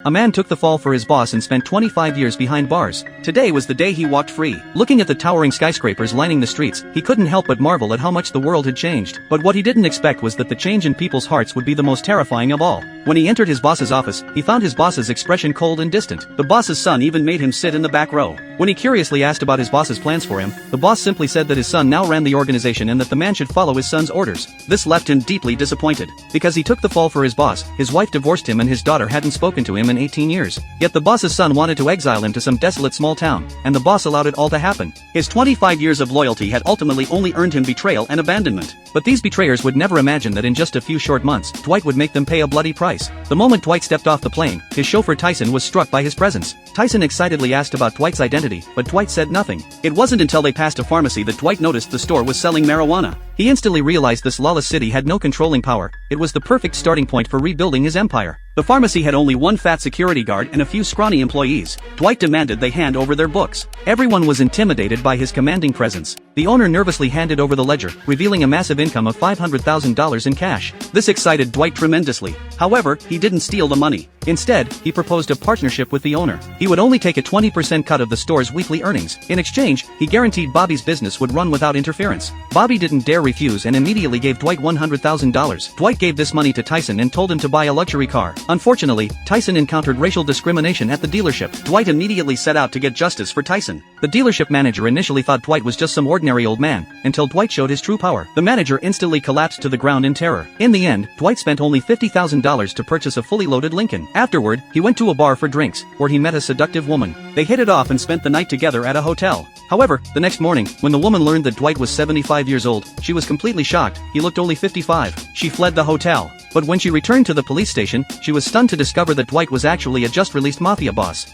A man took the fall for his boss and spent 25 years behind bars. Today was the day he walked free. Looking at the towering skyscrapers lining the streets, he couldn't help but marvel at how much the world had changed. But what he didn't expect was that the change in people's hearts would be the most terrifying of all. When he entered his boss's office, he found his boss's expression cold and distant. The boss's son even made him sit in the back row. When he curiously asked about his boss's plans for him, the boss simply said that his son now ran the organization and that the man should follow his son's orders. This left him deeply disappointed. Because he took the fall for his boss, his wife divorced him and his daughter hadn't spoken to him in 18 years. Yet the boss's son wanted to exile him to some desolate small town, and the boss allowed it all to happen. His 25 years of loyalty had ultimately only earned him betrayal and abandonment. But these betrayers would never imagine that in just a few short months, Dwight would make them pay a bloody price. The moment Dwight stepped off the plane, his chauffeur Tyson was struck by his presence. Tyson excitedly asked about Dwight's identity, but Dwight said nothing. It wasn't until they passed a pharmacy that Dwight noticed the store was selling marijuana. He instantly realized this lawless city had no controlling power. It was the perfect starting point for rebuilding his empire. The pharmacy had only one fat security guard and a few scrawny employees. Dwight demanded they hand over their books. Everyone was intimidated by his commanding presence. The owner nervously handed over the ledger, revealing a massive income of $500,000 in cash. This excited Dwight tremendously. However, he didn't steal the money. Instead, he proposed a partnership with the owner. He would only take a 20% cut of the store's weekly earnings. In exchange, he guaranteed Bobby's business would run without interference. Bobby didn't dare refuse and immediately gave Dwight $100,000. Dwight gave this money to Tyson and told him to buy a luxury car. Unfortunately, Tyson encountered racial discrimination at the dealership. Dwight immediately set out to get justice for Tyson. The dealership manager initially thought Dwight was just some ordinary old man, until Dwight showed his true power. The manager instantly collapsed to the ground in terror. In the end, Dwight spent only $50,000 to purchase a fully loaded Lincoln. Afterward, he went to a bar for drinks, where he met a seductive woman. They hit it off and spent the night together at a hotel. However, the next morning, when the woman learned that Dwight was 75 years old, she was completely shocked. He looked only 55. She fled the hotel. But when she returned to the police station, she was stunned to discover that Dwight was actually a just-released mafia boss.